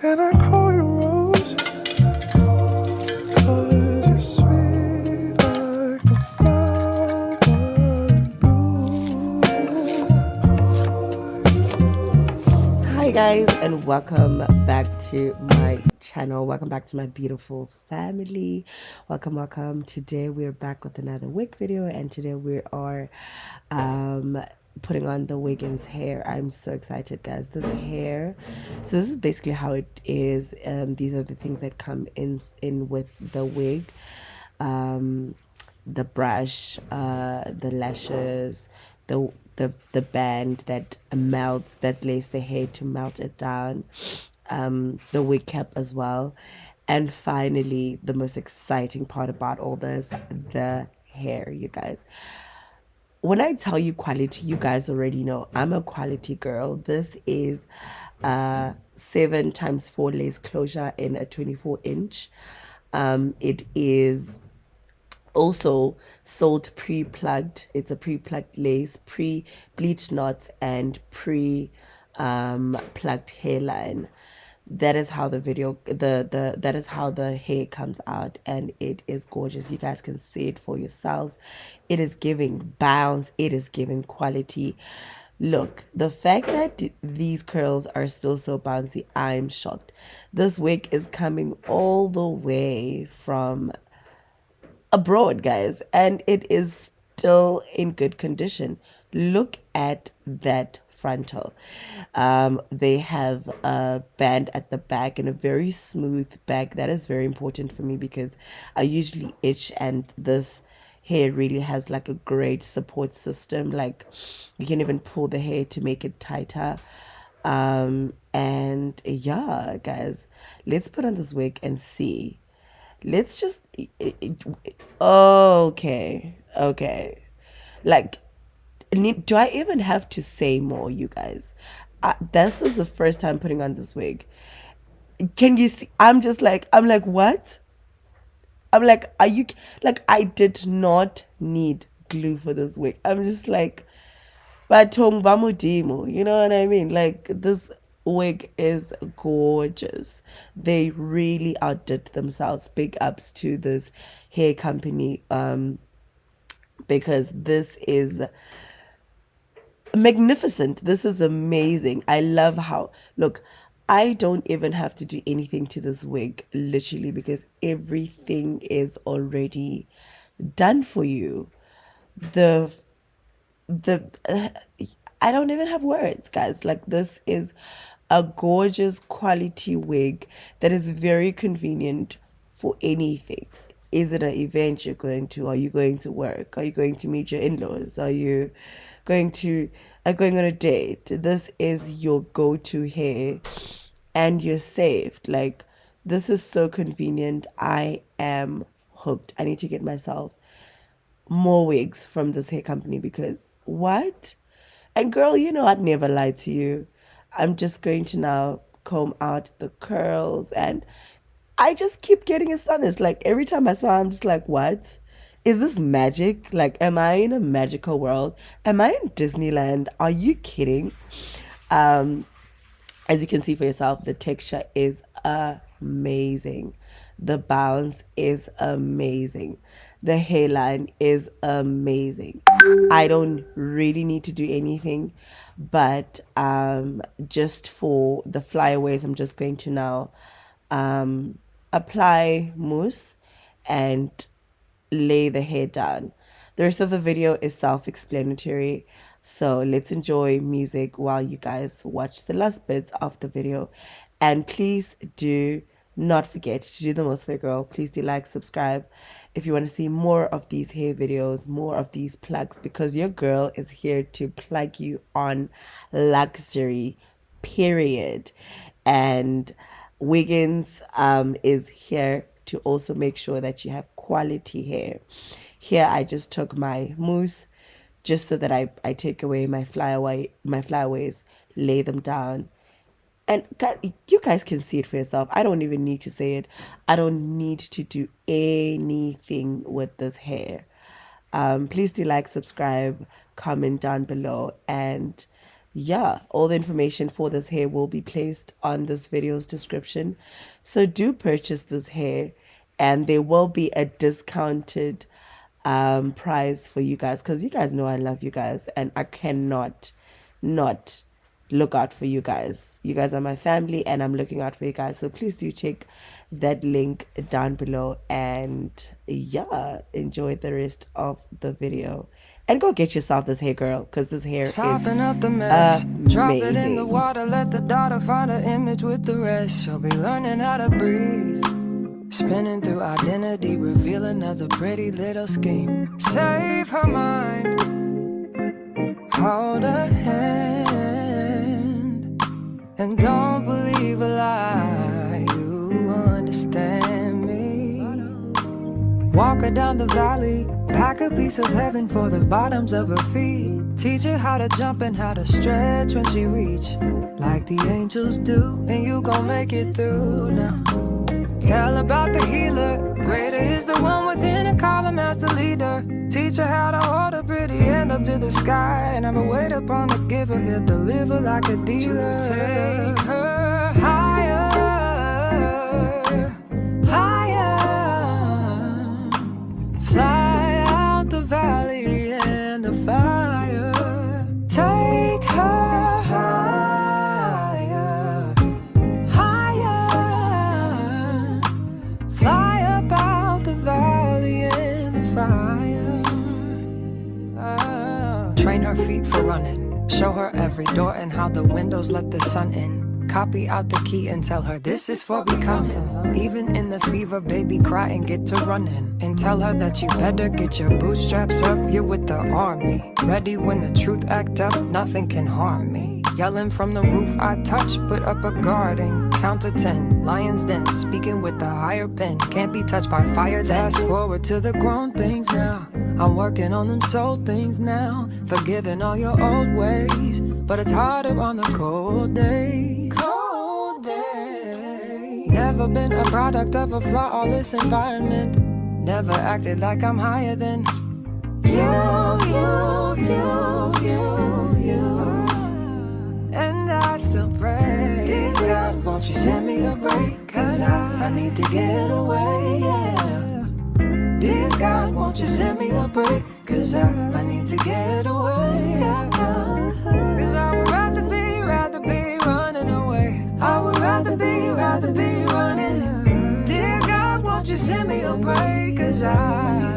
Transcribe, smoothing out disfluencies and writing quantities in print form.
Can I call you Rose? 'Cause you're sweet like the flower blue. Hi guys, and welcome back to my channel. Welcome back to my beautiful family. Welcome. Today we're back with another wig video, and today we are putting on the Wiggins hair. I'm so excited, guys. This hair, so this is basically how it is. These are the things that come in with the wig. The brush, the lashes, the band that melts, that lays the hair to melt it down, the wig cap as well, and finally the most exciting part about all this, the hair, you guys. When I tell you quality, you guys already know I'm a quality girl. This is 7x4 lace closure in a 24-inch. It is also sold pre-plugged. It's a pre-plugged lace, pre-bleached knots, and pre plugged hairline. That is how the video that is how the hair comes out, and it is gorgeous. You guys can see it for yourselves. It is giving bounce, it is giving quality. Look, the fact that these curls are still so bouncy, I'm shocked. This wig is coming all the way from abroad, guys, and it is still in good condition. Look at that frontal. They have a band at the back and a very smooth back. That is very important for me because I usually itch, and this hair really has like a great support system. Like, you can even pull the hair to make it tighter. And yeah, guys, let's put on this wig and see. Let's just okay. Like, do I even have to say more, you guys? This is the first time putting on this wig. Can you see? I'm like, what? I'm like, are you like, I did not need glue for this wig. I'm just like, batong bamudimo, you know what I mean? Like, this wig is gorgeous. They really outdid themselves. Big ups to this hair company, because this is magnificent. This is amazing. I love how, look, I don't even have to do anything to this wig, literally, because everything is already done for you. The the I don't even have words, guys. Like, this is a gorgeous quality wig that is very convenient for anything. Is it an event you're going to? Are you going to work? Are you going to meet your in-laws? Going to are you going on a date? This is your go-to hair, and you're saved. Like, this is so convenient. I am hooked. I need to get myself more wigs from this hair company, because what? And girl, you know I'd never lie to you. I'm just going to now comb out the curls, and I just keep getting astonished. Like, every time I smile, I'm just like, what? Is this magic? Like, am I in a magical world? Am I in Disneyland? Are you kidding? Um, as you can see for yourself, the texture is amazing. The bounce is amazing. The hairline is amazing. I don't really need to do anything, but just for the flyaways, I'm just going to now apply mousse and lay the hair down. The rest of the video is self-explanatory, so let's enjoy music while you guys watch the last bits of the video. And please do not forget to do the most for your girl. Please do like, subscribe if you want to see more of these hair videos, more of these plugs, because your girl is here to plug you on luxury, period. And Wiggins is here to also make sure that you have quality hair. Here I just took my mousse just so that I take away my flyaways, lay them down. And you guys can see it for yourself. I don't even need to say it. I don't need to do anything with this hair. Please do like, subscribe, comment down below, and yeah, all the information for this hair will be placed on this video's description. So do purchase this hair, and there will be a discounted price for you guys, because you guys know I love you guys and I cannot not look out for you guys. You guys are my family and I'm looking out for you guys. So please do check that link down below, and yeah, enjoy the rest of the video. And go get yourself this hair, girl, because this hair Soften is up the mess, drop it in the amazing. water, let the daughter find an image with the rest. She'll be learning how to breathe, spinning through identity, reveal another pretty little scheme. Save her mind, hold her hand, and don't believe a lie, you understand me. Walk her down the valley, pack a piece of heaven for the bottoms of her feet. Teach her how to jump and how to stretch when she reach, like the angels do, and you gon' make it through now. Tell about the healer, greater is the one within, and call him as the leader. Teach her how to hold a pretty hand up to the sky, and never wait upon the giver, he'll deliver like a dealer. To take her higher, higher, fly out the valley and the fire. Take her higher, higher, fly up out the valley and the fire. Train her feet for running, show her every door and how the windows let the sun in. Copy out the key and tell her this is for becoming. Even in the fever, baby, cry and get to running. And tell her that you better get your bootstraps up, you're with the army. Ready when the truth act up, nothing can harm me. Yelling from the roof I touch, put up a guard and count to 10. Lion's den, speaking with the higher pen. Can't be touched by fire then. Fast forward to the grown things now. I'm working on them soul things now. Forgiving all your old ways, but it's harder on the cold days. Cold days. Never been a product of a flawless environment. Never acted like I'm higher than you. And I still pray, dear God, won't you send me a break? Cause I need to get away, yeah. Dear God, won't you send me a break? Cause I need to get away, yeah. Cause I would rather be running away. I would rather be running. Dear God, won't you send me a break? Cause I